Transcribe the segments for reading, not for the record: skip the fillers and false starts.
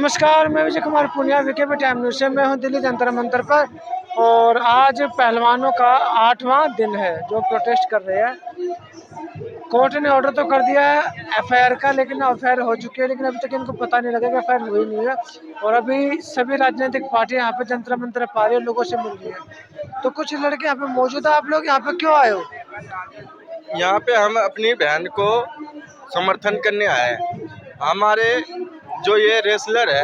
नमस्कार, मैं Vijay Kumar Puniya VKB time news से। मैं हूं दिल्ली जंतर मंतर पर और आज पहलवानों का 8वां दिन है जो प्रोटेस्ट कर रहे हैं। कोर्ट ने ऑर्डर तो कर दिया है एफआईआर का, लेकिन एफआईआर हो चुकी है, लेकिन अभी तक इनको पता नहीं लगा कि एफआईआर हुई नहीं है। और अभी सभी राजनीतिक पार्टियां यहाँ पे जंतर मंतर पा रही है, लोगों से मिल रही है। तो कुछ लड़के यहाँ पे मौजूद है। आप लोग यहाँ पे क्यों आए हो? यहाँ पे हम अपनी बहन को समर्थन करने आए हैं। हमारे जो ये रेसलर है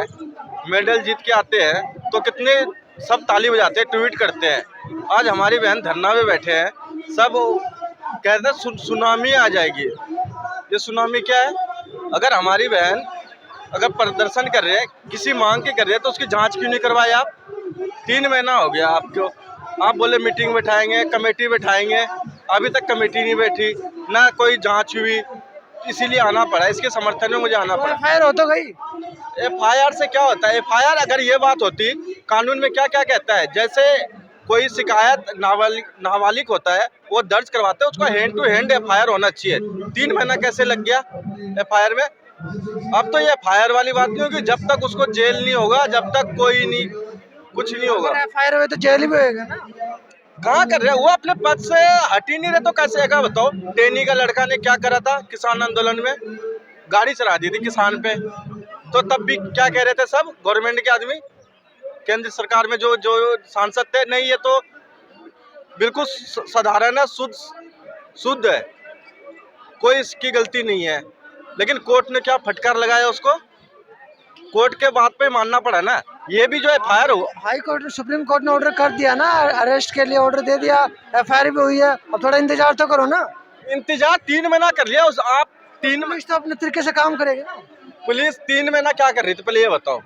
मेडल जीत के आते हैं तो कितने सब ताली बजाते हैं, ट्वीट करते हैं। आज हमारी बहन धरना में बैठे हैं, सब कहते हैं सुनामी आ जाएगी। ये सुनामी क्या है? अगर हमारी बहन अगर प्रदर्शन कर रहे हैं, किसी मांग की कर रहे हैं, तो उसकी जांच क्यों नहीं करवाए आप? 3 महीना हो गया आपको। आप बोले मीटिंग बैठाएंगे, कमेटी बैठाएंगे, अभी तक कमेटी नहीं बैठी, ना कोई जांच हुई, इसीलिए आना पड़ा। इसके समर्थन में मुझे आना पड़ा। एफआईआर हो तो गई। एफआईआर से क्या होता है? एफआईआर अगर ये बात होती, कानून में क्या क्या कहता है, जैसे कोई शिकायत नाबालिग होता है वो दर्ज करवाते हैं, उसका हैंड टू हैंड एफआईआर होना चाहिए। 3 महीना कैसे लग गया एफआईआर में? अब तो ये एफआईआर वाली बात नहीं होगी जब तक उसको जेल नहीं होगा, जब तक कोई नहीं कुछ नहीं होगा। एफआईआर हुए तो जेल भी होएगा ना। कहाँ कर रहे हैं? वो अपने पद से हट ही नहीं रहे, तो कैसे है बताओ? टेनी का लड़का ने क्या करा था किसान आंदोलन में? गाड़ी चढ़ा दी थी किसान पे। तो तब भी क्या कह रहे थे सब गवर्नमेंट के आदमी, केंद्र सरकार में जो जो सांसद थे, नहीं ये तो बिल्कुल साधारण है, शुद्ध है, कोई इसकी गलती नहीं है। लेकिन कोर्ट ने क्या फटकार लगाया उसको? कोर्ट के बात पे मानना पड़ा ना। ये भी जो एफआईआर हो, हाई कोर्ट सुप्रीम कोर्ट ने ऑर्डर कर दिया ना, अरेस्ट के लिए ऑर्डर दे दिया, एफआईआर भी हुई है। अब थोड़ा इंतजार तो करो ना। इंतजार 3 महीना कर लिया उस आप। पुलिस तो अपने तरीके से काम करेगी ना। पुलिस 3 महीना क्या कर रही थी, पहले ये बताओ?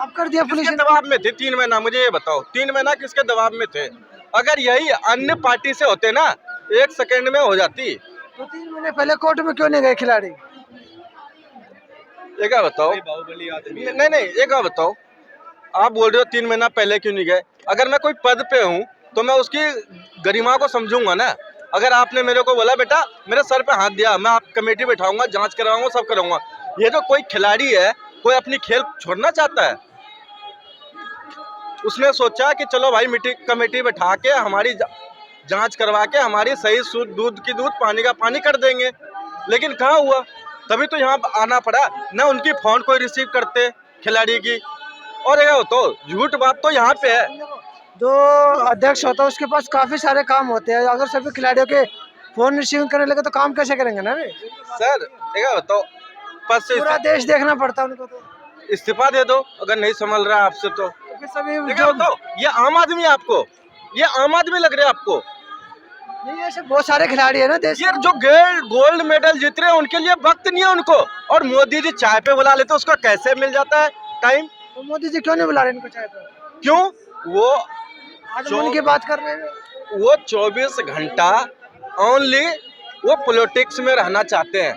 अब कर दिया पुलिस किसके ने। दबाव में थे 3 महीना? मुझे ये बताओ, 3 महीना किसके दबाव में थे? अगर यही अन्य पार्टी से होते ना, 1 सेकंड में हो जाती। तो 3 महीने पहले कोर्ट में क्यों नहीं गए खिलाड़ी? एक बताओ। नहीं, एक बताओ, आप बोल रहे हो 3 महीना पहले क्यों नहीं गए? अगर मैं कोई पद पे हूँ तो मैं उसकी गरिमा को समझूंगा ना। अगर आपने मेरे को बोला बेटा मेरे सर पे हाथ दिया, मैं आप कमेटी बैठाऊंगा, जांच कराऊंगा, सब करूंगा। ये जो कोई खिलाड़ी है, कोई अपनी खेल छोड़ना चाहता है, उसने सोचा कि चलो भाई मीटिंग कमेटी बैठा के हमारी जांच करवा के हमारी सही शुद्ध दूध की दूध, पानी का पानी कर देंगे। लेकिन कहाँ हुआ? तभी तो यहाँ आना पड़ा ना। उनकी फोन कोई रिसीव करते खिलाड़ी की। और ये तो झूठ बात तो यहाँ पे है। जो अध्यक्ष होता है उसके पास काफी सारे काम होते हैं। अगर सभी खिलाड़ियों के फोन रिसीव करने लगे तो काम कैसे करेंगे ना वे? सर एक बताओ, पद से पूरा देश देखना पड़ता है उनको। तो इस्तीफा दे दो अगर नहीं संभल रहा आपसे तो। फिर सभी जो तो ये आम आदमी है आपको, ये आम आदमी लग रहे हैं आपको? नहीं, ऐसे बहुत सारे खिलाड़ी है ना देश ये जो गोल्ड मेडल जीत रहे हैं उनके लिए वक्त नहीं है उनको। और मोदी जी चाय पे बुला लेते, उसको कैसे मिल जाता है टाइम? तो मोदी जी क्यों नहीं बुला रहे इनको चाय पे? क्यों? वो आज मन की बात कर रहे हैं। वो 24 घंटा ओनली वो पॉलिटिक्स में रहना चाहते हैं।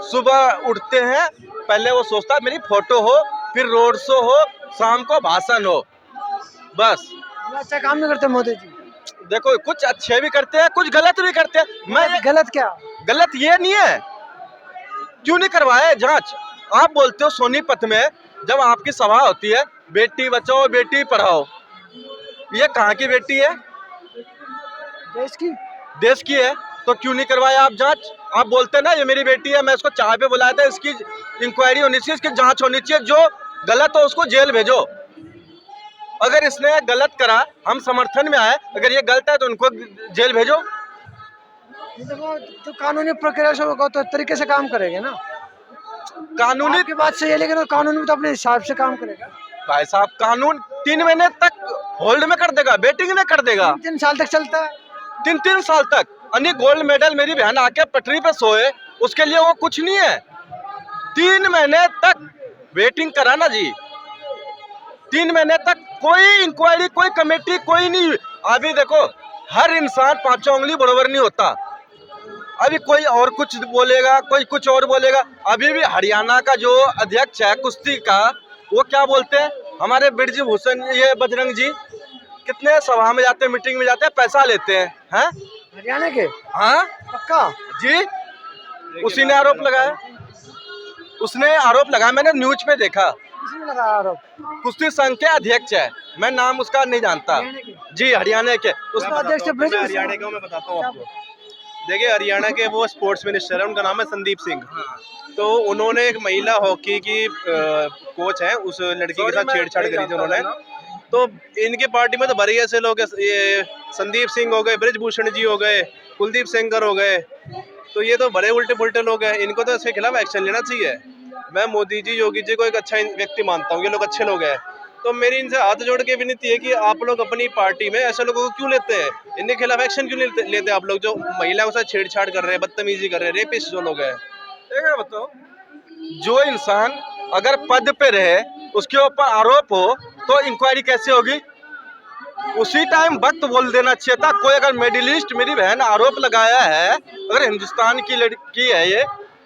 सुबह उठते हैं, पहले वो सोचता है मेरी फोटो हो, फिर रोड शो हो, शाम को भाषण हो, बस। अच्छा काम नहीं करते मोदी जी। देखो कुछ अच्छे भी करते हैं, कुछ गलत भी करते हैं। मैं गलत क्या? गलत ये नहीं है, क्यों नहीं करवाए जांच? आप बोलते हो सोनीपत में जब आपकी सभा होती है, बेटी बचाओ बेटी पढ़ाओ, ये कहाँ की बेटी है? देश की है। तो क्यों नहीं करवाया आप जांच? आप बोलते हैं ना ये मेरी बेटी है, मैं इसको चाय पे बुलाया था, इसकी इंक्वायरी होनी चाहिए, इसकी जांच होनी चाहिए, जो गलत हो उसको जेल भेजो। अगर इसने गलत करा, हम समर्थन में आए, अगर ये गलत है तो उनको जेल भेजो। तो कानूनी प्रक्रिया से होगा तो तरीके से काम करेंगे ना। कानूनी की बात सही है, लेकिन कानून भी तो अपने हिसाब से काम करेगा। भाई साहब कानून 3 महीने तक होल्ड में कर देगा, बैटिंग में कर देगा। 3 साल तक चलता है। 3 साल तक। अन्य गोल्ड मेडल मेरी बहन आके पटरी पे सोए, उसके लिए वो कुछ नहीं है। 3 महीने तक वेटिंग करा ना जी। 3 महीने तक कोई इंक्वायरी, कोई कमेटी, कोई नहीं। अभी देखो हर इंसान 5 उंगली बराबर नहीं होता। अभी कोई और कुछ बोलेगा, कोई कुछ और बोलेगा। अभी भी हरियाणा का जो अध्यक्ष है कुश्ती का, वो क्या बोलते हैं, हमारे ब्रिजभूषण ये बजरंग जी कितने सभा में जाते हैं, मीटिंग में जाते हैं, पैसा लेते हैं। हरियाणा के? हाँ पक्का जी। उसी ने आरोप लगाया, उसने आरोप लगाया, मैंने न्यूज पे देखा। किसने लगाया आरोप? कुश्ती संघ के अध्यक्ष है, मैं नाम उसका नहीं जानता जी, हरियाणा के उसका अध्यक्ष ब्रज भूषण। हरियाणा के मैं बताता हूँ आपको। देखिए हरियाणा के वो स्पोर्ट्स मिनिस्टर है, उनका नाम है संदीप सिंह। तो उन्होंने एक महिला हॉकी की कोच है, उस लड़की के साथ छेड़छाड़ करी थी उन्होंने। तो इनके पार्टी में तो भरे ऐसे लोग हैं, ये संदीप सिंह हो गए, ब्रज भूषण जी हो गए, कुलदीप सेंगर हो गए, तो ये तो बड़े उल्टे पुल्टे लोग हैं, इनको तो इसके खिलाफ एक्शन लेना चाहिए। मैं मोदी जी, योगी जी को एक अच्छा व्यक्ति मानता हूँ, ये लोग अच्छे लोग हैं। तो मेरी इनसे हाथ जोड़ के विनती है कि आप लोग अपनी पार्टी में ऐसे लोगों को क्यों लेते हैं, इनके खिलाफ एक्शन क्यों नहीं लेते आप लोग, जो महिलाओं के साथ छेड़छाड़ कर रहे हैं, बदतमीजी कर रहे हैं, रेपिस्ट जो लोग हैं। एक बताओ, जो इंसान अगर पद पे रहे उसके ऊपर आरोप हो तो इंक्वायरी कैसे होगी? उसी टाइम वक्त बोल देना चाहिए था। कोई अगर मेडलिस्ट, मेरी बहन आरोप लगाया है, अगर हिंदुस्तान की लड़की है, ये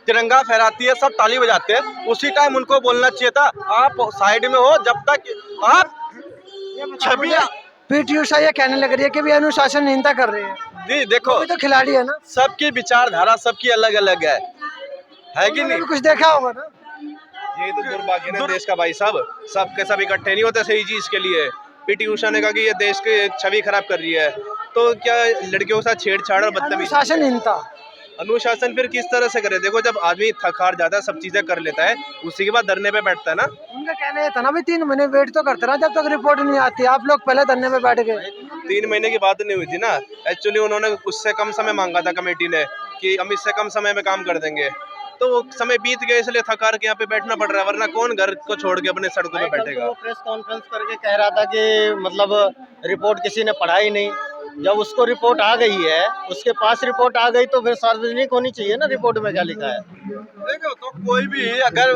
तिरंगा फहराती है, सब ताली बजाते हैं, उसी टाइम उनको बोलना चाहिए था। आप साइड में हो जब तक आप छवि। पीटी उषा ये कहने लग रही है कि भी अनुशासनहीनता कर रही है। जी देखो, वो तो खिलाड़ी है ना, सबकी विचारधारा सबकी अलग अलग है कि नहीं? कुछ देखा होगा ना। ये तो दुर्भाग्य है देश का भाई साहब, सब के सब इकट्ठे नहीं होते सही चीज के लिए। पीटी उषा ने कहा कि ये देश की छवि खराब कर रही है, तो क्या लड़कियों के साथ छेड़छाड़ और बदतमीजी, अनुशासनहीनता, अनुशासन फिर किस तरह से करे? देखो जब आदमी थक हार जाता है, सब चीजें कर लेता है, उसी के बाद धरने पे बैठता है ना। उनका कहना ये था ना भी 3 महीने वेट तो करते रहा जब तक रिपोर्ट नहीं आती, आप लोग पहले धरने पे बैठ गए। 3 महीने की बात नहीं हुई थी ना, एक्चुअली उन्होंने उससे कम समय मांगा था कमेटी ने कि हम इससे कम समय में काम कर देंगे, तो वो समय बीत गया, इसलिए थकार के यहाँ पे बैठना पड़ रहा है, वरना कौन घर को छोड़ के अपने सड़कों पे बैठेगा। वो प्रेस कॉन्फ्रेंस करके कह रहा था कि मतलब रिपोर्ट किसी ने पढ़ा ही नहीं। जब उसको रिपोर्ट आ गई है, उसके पास रिपोर्ट आ गई तो फिर सार्वजनिक होनी चाहिए ना रिपोर्ट में क्या लिखा है। देखो, तो कोई भी अगर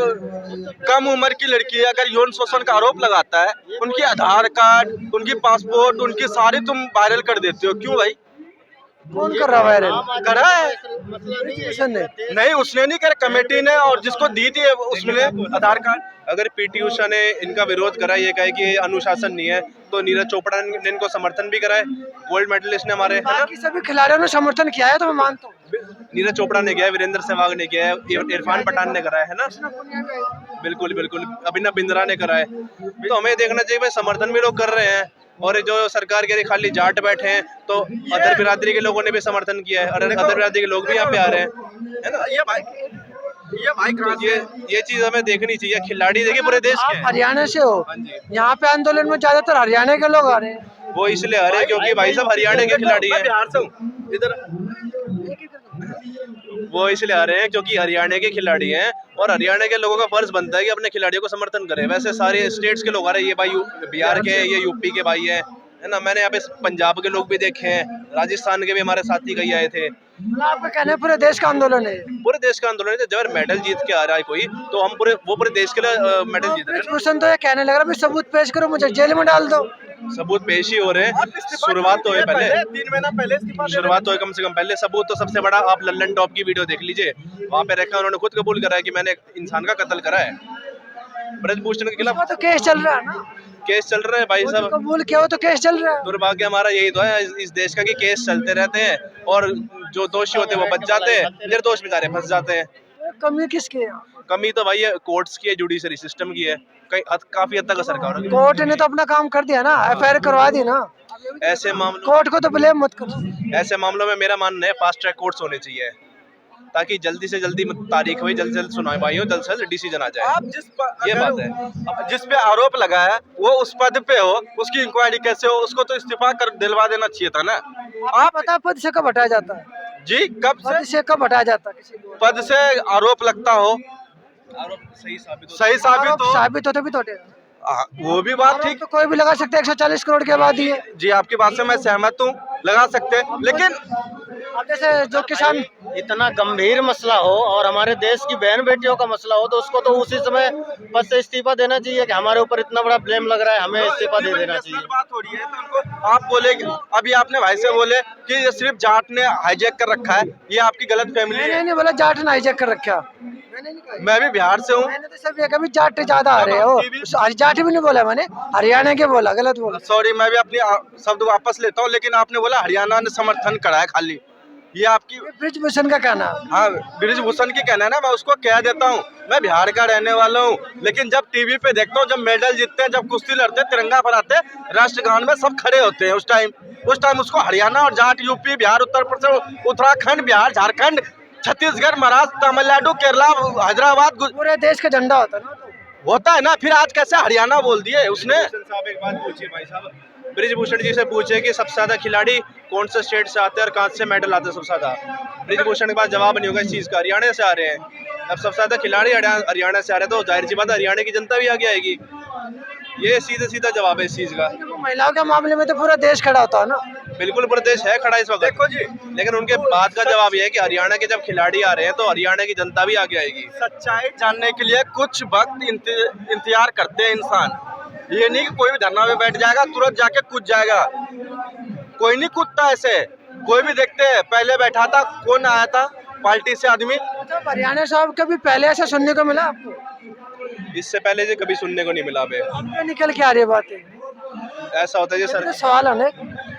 कम उम्र की लड़की अगर यौन शोषण का आरोप लगाता है, उनकी आधार कार्ड, उनकी पासपोर्ट, उनकी सारी तुम वायरल कर देते हो, क्यों भाई? कौन कर रहा है? करा है मसला नहीं है। उसने नहीं, उसने नहीं करा, कमेटी ने, और जिसको दी थी उसने आधार कार्ड। अगर पीटी उषा ने इनका विरोध करा, ये कहे कि अनुशासन नहीं है, तो नीरज चोपड़ा ने इनको समर्थन भी करा है, गोल्ड मेडलिस्ट ने हमारे, है ना? बाकी सभी खिलाड़ियों ने समर्थन किया है तो मैं मानता हूँ। नीरज चोपड़ा ने किया है, वीरेंद्र सहवाग ने किया है, इरफान पठान ने करा है ना, बिल्कुल बिल्कुल, अभिनव बिंद्रा ने करा है। तो हमें देखना चाहिए भाई, समर्थन भी लोग कर रहे हैं, और जो सरकार के खाली जाट बैठे हैं, तो अदर बिरादरी के लोगों ने भी समर्थन किया है, और अदर बिरादरी के लोग भी यहाँ पे आ रहे हैं, है ना? ये भाई तो ये चीज हमें देखनी चाहिए। खिलाड़ी देखिए पूरे देश के आप हैं। हरियाणा से हो, हाँ जी, यहाँ पे आंदोलन में ज्यादातर हरियाणा के लोग आ रहे हैं। वो इसलिए आ रहे हैं क्योंकि भाई साहब हरियाणा के खिलाड़ी हैं, बिहार से हूँ इधर। वो इसलिए आ रहे हैं क्योंकि हरियाणा के खिलाड़ी हैं, और हरियाणा के लोगों का फर्ज बनता है कि अपने खिलाड़ियों को समर्थन करें। वैसे सारे स्टेट्स के लोग आ रहे हैं, ये भाई बिहार के हैं, ये यूपी के भाई है ना, मैंने यहाँ पे पंजाब के लोग भी देखे हैं, राजस्थान के भी हमारे साथी कई आए थे। मतलब आपका कहना है पूरे देश का आंदोलन है। पूरे देश का आंदोलन है, जब मेडल जीत के आ रहा है कोई, तो हम पूरे देश के लिए मेडल जीत रहे हैं। भूषण तो ये कहने लग रहा है सबूत पेश करो, मुझे जेल में डाल दो। सबूत पेश ही हो रहे हैं, शुरुआत तो है पहले, 3 महीना पहले इस्तीफा दे शुरुआत तो है कम से कम पहले। सबूत तो सबसे बड़ा, आप लल्लन टॉप की वीडियो देख लीजिए, वहाँ पे रखा उन्होंने खुद कबूल करा है कि मैंने इंसान का कत्ल करा है। ब्रजभूषण के खिलाफ तो केस चल रहा है ना, केस चल रहा है भाई साहब। कबूल किया हो तो केस चल रहा है। दुर्भाग्य हमारा यही तो है इस देश का कि केस चलते रहते हैं, और जो दोषी होते हैं वो बच जाते हैं, निर्दोष बेचारे फंस जाते हैं। कमी किसकी है? कमी तो भाई ये कोर्ट्स की है, जुडिशरी सिस्टम की है, काफी हद तक सरकार की। कोर्ट ने तो अपना काम कर दिया ना, एफआईआर करवा दी ना। ऐसे मामलों कोर्ट को तो ब्लेम मत करो। ऐसे मामलों में मेरा मानना है फास्ट ट्रैक कोर्ट्स होने चाहिए, ताकि जल्दी से जल्दी तारीख हुई, जल्द से जल्द सुनवाई हो, जल्द से जल्द डिसीजन आ जाए। आप ये बात है। जिस पे आरोप लगा है वो उस पद पे हो, उसकी इंक्वायरी कैसे हो? उसको तो इस्तीफा कर दिलवा देना चाहिए था ना। आप पता पद से कब हटाया जाता है? जी, कब पद से कब हटाया जाता है? किसी को पद से आरोप लगता हो, आरोप सही साबित सही साबित आरोप हो, साबित होते भी तो हटेगा। वो भी बात आरोप ठीक। तो कोई भी लगा सकते हैं, 140 करोड़ के बाद ही है। जी, आपकी बात से मैं सहमत हूँ, लगा सकते हैं, लेकिन अब जैसे जो किसान इतना गंभीर मसला हो और हमारे देश की बहन बेटियों का मसला हो, तो उसको तो उसी समय पद से इस्तीफा देना चाहिए कि हमारे ऊपर इतना बड़ा ब्लेम लग रहा है, हमें इस्तीफा दे देना चाहिए। बात हो रही है तो उनको आप बोले, अभी आपने भाई से बोले कि ये सिर्फ जाट ने हाईजैक कर रखा है, ये आपकी गलत फैमिली मैंने है। नहीं बोला जाट ने हाईजैक कर रखा, मैंने नहीं कहा। मैं भी बिहार से हूँ। मैंने तो सब ये कहा भी जाट ज्यादा आ रहे हो, जाट भी नहीं बोला मैंने, हरियाणा के बोला, गलत बोला। सॉरी, मैं भी अपनी शब्द वापस लेता हूँ, लेकिन आपने बोला हरियाणा ने समर्थन करा है खाली। ये आपकी ब्रिजभूषण का कहना है। हाँ, ब्रिजभूषण की कहना है ना, मैं उसको कह देता हूँ, मैं बिहार का रहने वाला हूँ, लेकिन जब टीवी पे देखता हूँ, जब मेडल जीतते हैं, जब कुश्ती लड़ते हैं, तिरंगा फहराते हैं, राष्ट्रगान में सब खड़े होते हैं, उस टाइम उसको हरियाणा और जाट, यूपी, बिहार, उत्तर प्रदेश, उत्तराखंड, बिहार, झारखंड, छत्तीसगढ़, महाराष्ट्र, तमिलनाडु, केरला, हैदराबाद, पूरे देश का झंडा होता है ना, तो होता है ना, फिर आज कैसे हरियाणा बोल दिए उसने। ब्रिजभूषण साहब एक बात पूछिए भाई साहब, ब्रिजभूषण जी से पूछे कि सबसे ज्यादा खिलाड़ी कौन से स्टेट से आते हैं और कहाँ से मेडल आते हैं सबसे ज्यादा। ब्रिजभूषण के पास जवाब नहीं होगा इस चीज का, हरियाणा से आ रहे हैं। अब सबसे ज्यादा खिलाड़ी हरियाणा से आ रहे हैं, तो जाहिर सी बात है हरियाणा की जनता भी आगे आएगी। ये सीधा सीधा जवाब है इस चीज का। महिलाओं के मामले में तो पूरा देश खड़ा होता है ना। बिल्कुल प्रदेश है खड़ा इस वक्त, देखो जी, लेकिन उनके बात का जवाब ये है कि हरियाणा के जब खिलाड़ी आ रहे हैं तो हरियाणा की जनता भी आगे आएगी। सच्चाई जानने के लिए कुछ वक्त इंतजार करते हैं इंसान, ये नहीं कि कोई भी धरना में बैठ जाएगा तुरंत जाके कूद जाएगा, कोई नहीं कूदता ऐसे। कोई भी देखते हैं, पहले बैठा था, कौन आया था पार्टी से आदमी, तो हरियाणा साहब कभी पहले ऐसा सुनने को मिला आपको? इससे पहले जो कभी सुनने को नहीं मिला। अब अब निकल के आ रही है बातें, ऐसा होता है जी तो सवाल है ना।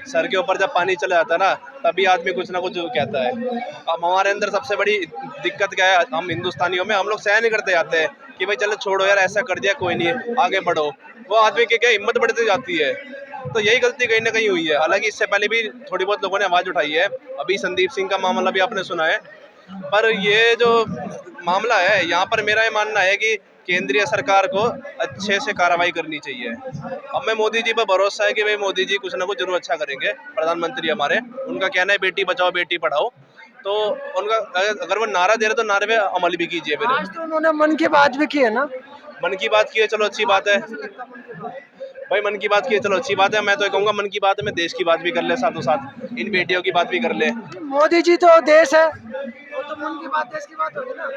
सर के ऊपर जब पानी चला जाता है ना, तभी आदमी कुछ ना कुछ कहता है। अब हमारे अंदर सबसे बड़ी दिक्कत क्या है, हम हिंदुस्तानियों में हम लोग सहन नहीं करते जाते हैं कि भाई चलो छोड़ो यार, ऐसा कर दिया कोई नहीं, आगे बढ़ो। वो आदमी की क्या हिम्मत बढ़ती जाती है, तो यही गलती कहीं ना कहीं हुई है। हालांकि इससे पहले भी थोड़ी बहुत लोगों ने आवाज़ उठाई है, अभी संदीप सिंह का मामला भी आपने सुना है। पर ये जो मामला है, यहाँ पर मेरा ये मानना है कि केंद्रीय सरकार को अच्छे से कार्रवाई करनी चाहिए। अब मैं मोदी जी पर भरोसा है कि भाई मोदी जी कुछ ना कुछ जरूर अच्छा करेंगे। प्रधानमंत्री हमारे, उनका कहना है बेटी बचाओ बेटी पढ़ाओ, तो उनका अगर वो नारा दे रहे तो नारे पे अमल भी कीजिए। फिर आज तो उन्होंने मन की बात भी की है ना। मन की बात की है, चलो अच्छी बात है भाई, मन की बात की है, चलो अच्छी बात है। मैं तो ये कहूँगा मन की बात में देश की बात भी कर ले, साथों साथ इन बेटियों की बात भी कर ले। मोदी जी तो देश है, वो तो मन की बात देश की बात होगी ना।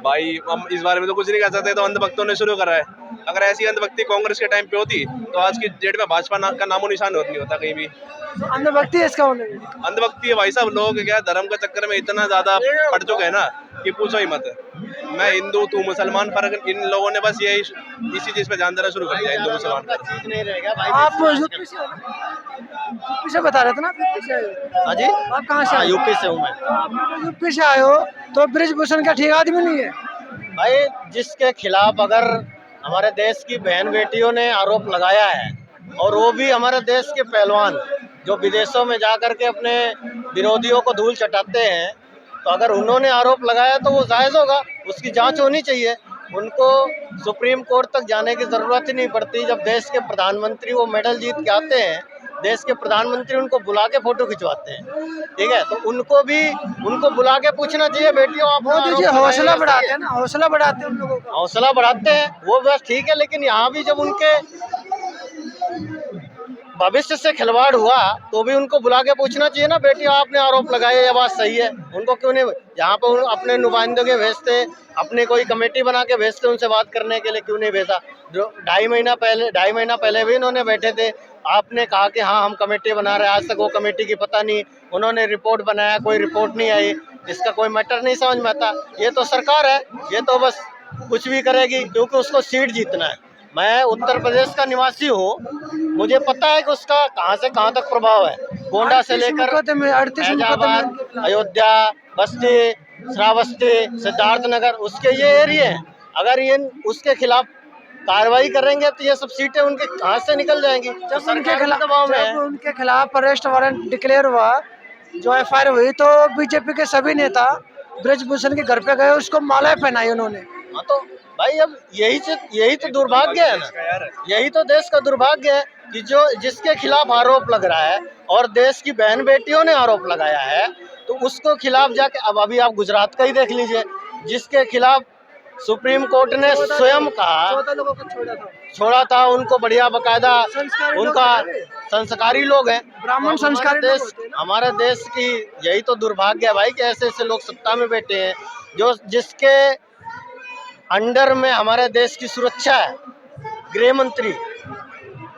भाई हम इस बारे में तो कुछ नहीं कह सकते, तो अंधभक्तों ने शुरू करा है। अगर ऐसी अंधभक्ति कांग्रेस के टाइम पे होती तो आज की डेट में भाजपा का नामो निशान नहीं होता कहीं भी। तो अंधभक्ति है इसका होने। अंधभक्ति है भाई साहब, लोग क्या धर्म के चक्कर में इतना ज्यादा पड़ चुके हैं ना कि पूछो ही मत। मैं हिंदू तू मुसलमान, फर्क इन लोगों ने बस ये इसी चीज पे ध्यान देना शुरू कर दिया, हिंदू मुसलमान पर। चीज नहीं रहेगा भाई। आप यूपी से हो ना? यूपी से बता रहे थे ना, आप यूपी से आए हो। हाँ जी, आप कहाँ से आए हो? यूपी से हूँ मैं। आप यूपी से आए हो तो ब्रिजभूषण का ठीक आदमी नहीं है। भाई जिसके खिलाफ अगर हमारे देश की बहन बेटियों ने आरोप लगाया है, और वो भी हमारे देश के पहलवान जो विदेशों में जाकर के अपने विरोधियों को धूल चटाते हैं, तो अगर उन्होंने आरोप लगाया तो वो जायज़ होगा, उसकी जांच होनी चाहिए। उनको सुप्रीम कोर्ट तक जाने की ज़रूरत ही नहीं पड़ती। जब देश के प्रधानमंत्री वो मेडल जीत के आते हैं, देश के प्रधानमंत्री उनको बुला के फोटो खिंचवाते हैं, ठीक है, तो उनको बुला के पूछना चाहिए, बेटियों आप मोदी जी हौसला बढ़ाते हैं ना, हौसला बढ़ाते हैं उन लोगों का। हौसला बढ़ाते हैं वो बस ठीक है, लेकिन यहाँ भी जब उनके भविष्य से खिलवाड़ हुआ तो भी उनको बुला के पूछना चाहिए ना, बेटी आपने आरोप लगाए, ये बात सही है। उनको क्यों नहीं यहाँ पर अपने नुमाइंदों के भेजते, अपने कोई कमेटी बना के भेजते, उनसे बात करने के लिए क्यों नहीं भेजा? जो ढाई महीना पहले भी इन्होंने बैठे थे, आपने कहा कि हाँ हम कमेटी बना रहे हैं, आज तक वो कमेटी की पता नहीं, उन्होंने रिपोर्ट बनाया, कोई रिपोर्ट नहीं आई, इसका कोई मैटर नहीं समझ में आता। ये तो सरकार है, ये तो बस कुछ भी करेगी क्योंकि उसको सीट जीतना है। मैं उत्तर प्रदेश का निवासी हूँ, मुझे पता है कि उसका कहाँ से कहाँ तक प्रभाव है। गोंडा से लेकर फैजाबाद, अयोध्या, बस्ती, श्रावस्ती, सिद्धार्थनगर, उसके ये एरिया हैं। अगर ये उसके खिलाफ कार्रवाई करेंगे तो ये सब सीटें उनके कहाँ से निकल जाएंगी? जब उनके खिलाफ अरेस्ट वारंट डिक्लेयर हुआ, जो एफआईआर हुई, तो बीजेपी के सभी नेता ब्रिजभूषण के घर पे गए, उसको मालाएं पहनाई उन्होंने। हाँ तो भाई अब यही तो दुर्भाग्य है ना, यही तो देश का दुर्भाग्य है कि जो जिसके खिलाफ आरोप लग रहा है और देश की बहन बेटियों ने आरोप लगाया है, तो उसको खिलाफ जाके अब अभी आप गुजरात का ही देख लीजिए, जिसके खिलाफ सुप्रीम कोर्ट ने स्वयं कहा 14 लोगों को छोड़ा था, उनको बढ़िया बकायदा, उनका संस्कारी लोग हैं, ब्राह्मण संस्कारी लोग होते हैं ना। हमारे देश की यही तो दुर्भाग्य है भाई कि ऐसे ऐसे लोग सत्ता में बैठे हैं जो जिसके अंडर में हमारे देश की सुरक्षा है। गृह मंत्री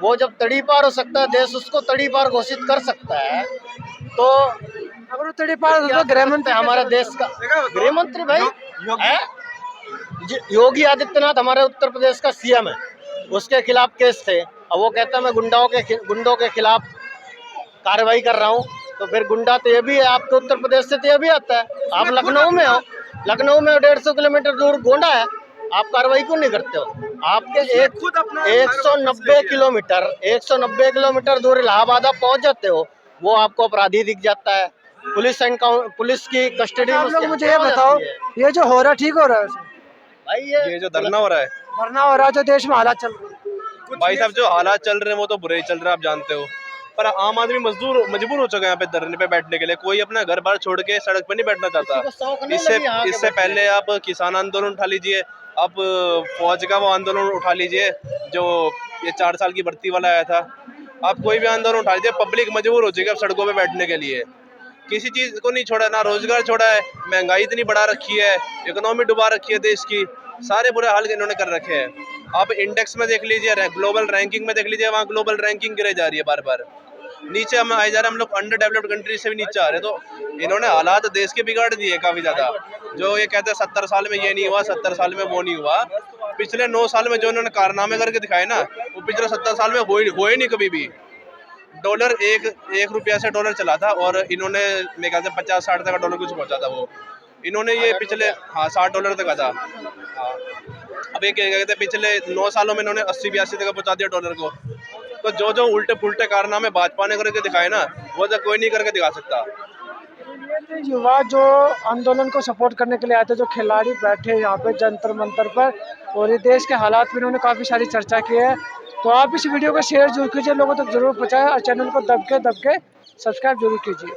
वो जब तड़ीपार हो सकता है, देश उसको तड़ीपार घोषित कर सकता है, तो अगर वो तड़ीपार हो तो गृह मंत्री हमारे देश का गृह मंत्री भाई है। योगी आदित्यनाथ हमारे उत्तर प्रदेश का सीएम है, उसके खिलाफ केस थे, अब वो कहता है मैं गुंडों के खिलाफ कार्रवाई कर रहा हूँ, तो फिर गुंडा तो ये भी है, आपके उत्तर प्रदेश से तो ये भी आता है। आप लखनऊ में हो, लखनऊ में 150 किलोमीटर दूर गोंडा है, आप कार्रवाई क्यों नहीं करते हो? आपके 190 किलोमीटर दूर इलाहाबाद आप पहुंच जाते हो, वो आपको अपराधी दिख जाता है, पुलिस की कस्टडी में आप लोग उसकी मुझे हत्या ये हो बताओ, जाती है। ये जो हो रहा ठीक हो रहा है वैसे? भाई ये जो धरना हो रहा है धरना हो रहा है, जो देश में हालात चल रहे हैं, भाई साहब, जो हालात चल रहे हैं वो तो बुरे ही चल रहे हैं, आप जानते हो। पर आम आदमी मजबूर हो चुका है यहाँ पे धरने पे बैठने के लिए। कोई अपना घर बार छोड़ के सड़क पे नहीं बैठना किसी को शौक चाहता। नहीं इससे लगी यहाँ के इससे बैठने पहले आप किसान आंदोलन उठा लीजिए, आप फौज का वो आंदोलन उठा लीजिए जो ये 4 साल की भर्ती वाला आया था। आप कोई भी आंदोलन उठा लीजिए, पब्लिक मजबूर हो चुकी है अब सड़कों पे बैठने के लिए। किसी चीज को नहीं छोड़ा, ना रोजगार छोड़ा है, महंगाई इतनी बढ़ा रखी है, इकोनॉमी डुबा रखी है देश की, सारे बुरे हाल इन्होंने कर रखे हैं। आप इंडेक्स में देख लीजिए, ग्लोबल रैंकिंग में देख लीजिए, वहाँ ग्लोबल रैंकिंग गिरे जा रही है बार बार, नीचे हम आए जा रहे हैं, हम लोग अंडर डेवलप्ड कंट्री से भी नीचे आ रहे हैं। तो इन्होंने हालात देश के बिगाड़ दिए काफी ज्यादा। जो ये कहते हैं 70 साल में ये नहीं हुआ, 70 साल में वो नहीं हुआ, पिछले 9 साल में जो इन्होंने कारनामे करके दिखाए ना, वो पिछले 70 साल में हुए नहीं कभी भी। डॉलर एक रुपया से डॉलर चला था, और इन्होंने मेरे ख्याल से 50-60 तक का डॉलर कुछ पहुंचा था वो। इन्होंने ये पिछले $60 तक का था। अब ये क्या कहते हैं, पिछले 9 सालों में इन्होंने 80-82 तक पहुंचा दिया डॉलर को। तो जो उल्टे पुल्टे कारनामे भाजपा ने करके दिखाए ना, वो तो कोई नहीं करके दिखा सकता। युवा जो आंदोलन को सपोर्ट करने के लिए आए थे, जो खिलाड़ी बैठे यहाँ पे जंतर मंतर पर, और ये देश के हालात में उन्होंने काफ़ी सारी चर्चा की है। तो आप इस वीडियो को शेयर जरूर कीजिए, लोगों तक जरूर पहुँचाएं, और चैनल को दब के सब्सक्राइब जरूर कीजिए।